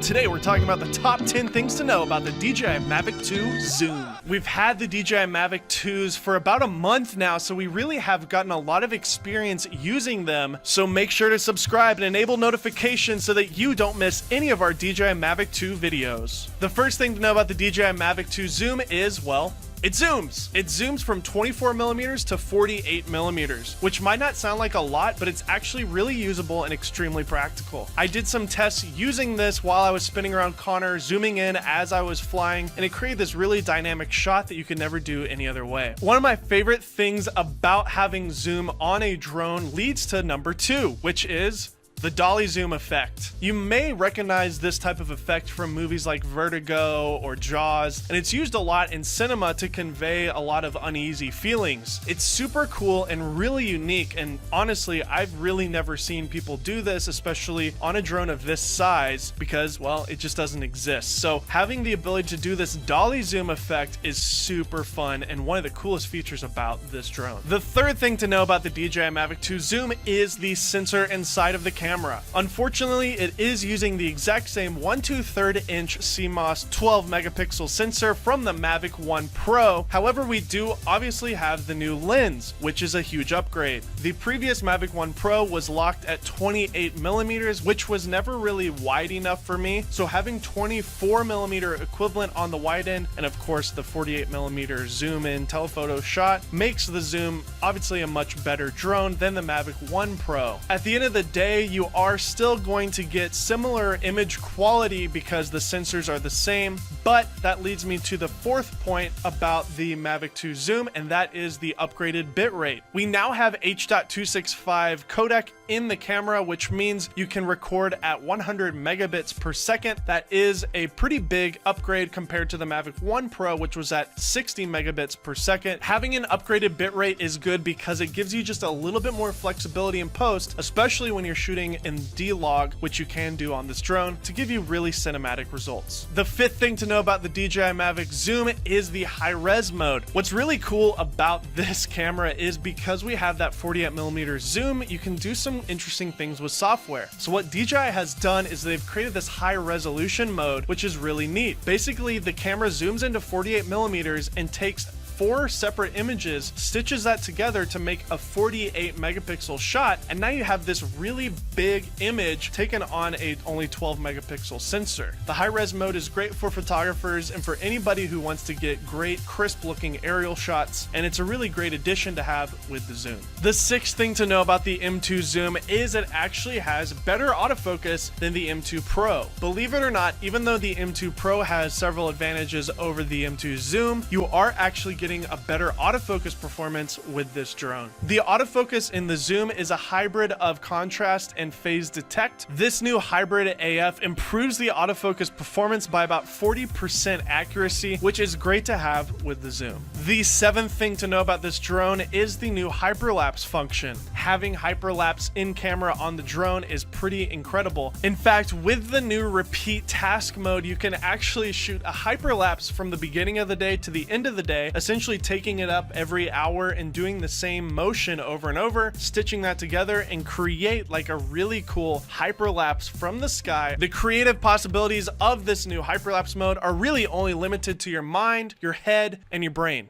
Today we're talking about the top 10 things to know about the DJI Mavic 2 Zoom. We've had the DJI Mavic 2s for about a month now, so we really have gotten a lot of experience using them. So make sure to subscribe and enable notifications so that you don't miss any of our DJI Mavic 2 videos. The first thing to know about the DJI Mavic 2 Zoom is, well, it zooms. It zooms from 24mm to 48mm, which might not sound like a lot, but it's actually really usable and extremely practical. I did some tests using this while I was spinning around Connor, zooming in as I was flying, and it created this really dynamic shot that you could never do any other way. One of my favorite things about having zoom on a drone leads to number 2, which is the dolly zoom effect. You may recognize this type of effect from movies like Vertigo or Jaws, and it's used a lot in cinema to convey a lot of uneasy feelings. It's super cool and really unique, and honestly, I've really never seen people do this, especially on a drone of this size, because, well, it just doesn't exist. So having the ability to do this dolly zoom effect is super fun and one of the coolest features about this drone. The third thing to know about the DJI Mavic 2 Zoom is the sensor inside of the camera. Unfortunately, it is using the exact same 1 2/3 inch CMOS 12 megapixel sensor from the Mavic 1 Pro. However, we do obviously have the new lens, which is a huge upgrade. The previous Mavic 1 Pro was locked at 28mm, which was never really wide enough for me. So having 24mm equivalent on the wide end, and of course the 48mm zoom in telephoto shot, makes the Zoom obviously a much better drone than the Mavic 1 Pro. At the end of the day, you are still going to get similar image quality because the sensors are the same, but that leads me to the fourth point about the Mavic 2 Zoom, and that is the upgraded bitrate. We now have H.265 codec in the camera, which means you can record at 100 megabits per second. That is a pretty big upgrade compared to the Mavic 1 Pro, which was at 60 megabits per second. Having an upgraded bitrate is good because it gives you just a little bit more flexibility in post, especially when you're shooting in D-Log, which you can do on this drone, to give you really cinematic results. The fifth thing to know about the DJI Mavic Zoom is the high-res mode. What's really cool about this camera is because we have that 48mm zoom, you can do some interesting things with software. So what DJI has done is they've created this high-resolution mode, which is really neat. Basically, the camera zooms into 48mm and takes 4 separate images, stitches that together to make a 48 megapixel shot, and now you have this really big image taken on a only 12 megapixel sensor. The high-res mode is great for photographers and for anybody who wants to get great crisp looking aerial shots, and it's a really great addition to have with the Zoom. The sixth thing to know about the M2 Zoom is it actually has better autofocus than the M2 Pro. Believe it or not, even though the M2 Pro has several advantages over the M2 Zoom, you are actually getting a better autofocus performance with this drone. The autofocus in the Zoom is a hybrid of contrast and phase detect. This new hybrid AF improves the autofocus performance by about 40% accuracy, which is great to have with the Zoom. The seventh thing to know about this drone is the new hyperlapse function. Having hyperlapse in camera on the drone is pretty incredible. In fact, with the new repeat task mode, you can actually shoot a hyperlapse from the beginning of the day to the end of the day, essentially taking it up every hour and doing the same motion over and over, stitching that together and create like a really cool hyperlapse from the sky. The creative possibilities of this new hyperlapse mode are really only limited to your mind, your head, and your brain.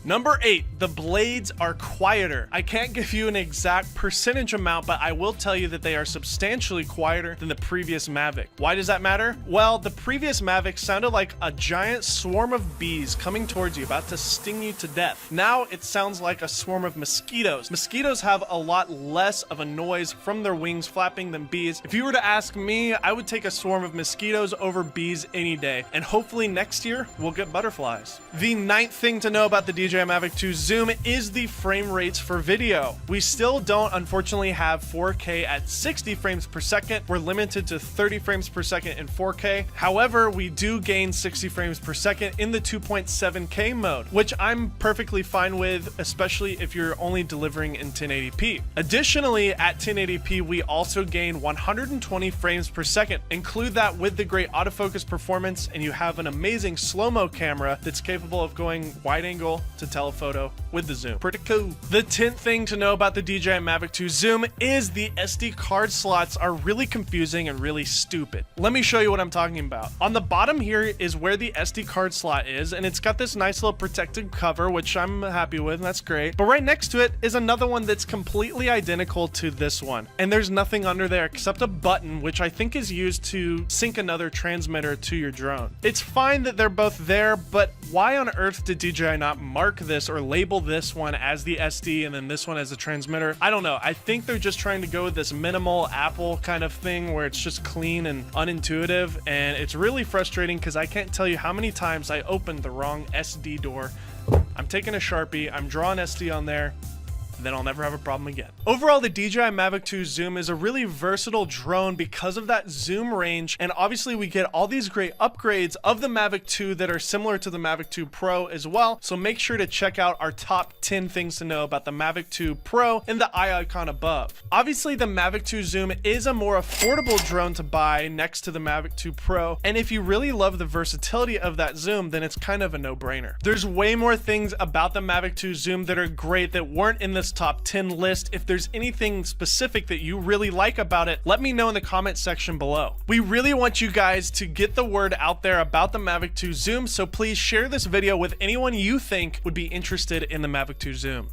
Number 8, the blades are quieter. I can't give you an exact percentage amount, but I will tell you that they are substantially quieter than the previous Mavic. Why does that matter? Well, the previous Mavic sounded like a giant swarm of bees coming towards you, about to sting you to death. Now it sounds like a swarm of mosquitoes. Mosquitoes have a lot less of a noise from their wings flapping than bees. If you were to ask me, I would take a swarm of mosquitoes over bees any day, and hopefully next year we'll get butterflies. The ninth thing to know about the DJI Mavic 2 Zoom is the frame rates for video. We still don't unfortunately have 4K at 60 frames per second. We're limited to 30 frames per second in 4K. However, we do gain 60 frames per second in the 2.7K mode, which I'm perfectly fine with, especially if you're only delivering in 1080p. Additionally, at 1080p, we also gain 120 frames per second. Include that with the great autofocus performance, and you have an amazing slow-mo camera that's capable of going wide angle to telephoto with the zoom. Pretty cool. The 10th thing to know about the DJI Mavic 2 Zoom is the SD card slots are really confusing and really stupid. Let me show you what I'm talking about. On the bottom here is where the SD card slot is, and it's got this nice little protective cover, which I'm happy with, and that's great. But right next to it is another one that's completely identical to this one, and there's nothing under there except a button, which I think is used to sync another transmitter to your drone. It's fine that they're both there, but why on earth did DJI not mark this or label this one as the SD and then this one as the transmitter? I don't know. I think they're just trying to go with this minimal Apple kind of thing where it's just clean and unintuitive, and it's really frustrating because I can't tell you how many times I opened the wrong SD door. I'm taking a Sharpie, I'm drawing SD on there, then I'll never have a problem again. Overall, the DJI Mavic 2 Zoom is a really versatile drone because of that zoom range, and obviously we get all these great upgrades of the Mavic 2 that are similar to the Mavic 2 Pro as well, so make sure to check out our top 10 things to know about the Mavic 2 Pro in the eye icon above. Obviously, the Mavic 2 Zoom is a more affordable drone to buy next to the Mavic 2 Pro, and if you really love the versatility of that zoom, then it's kind of a no-brainer. There's way more things about the Mavic 2 Zoom that are great that weren't in this top 10 list. If there's anything specific that you really like about it, let me know in the comment section below. We really want you guys to get the word out there about the Mavic 2 Zoom, so please share this video with anyone you think would be interested in the Mavic 2 Zoom.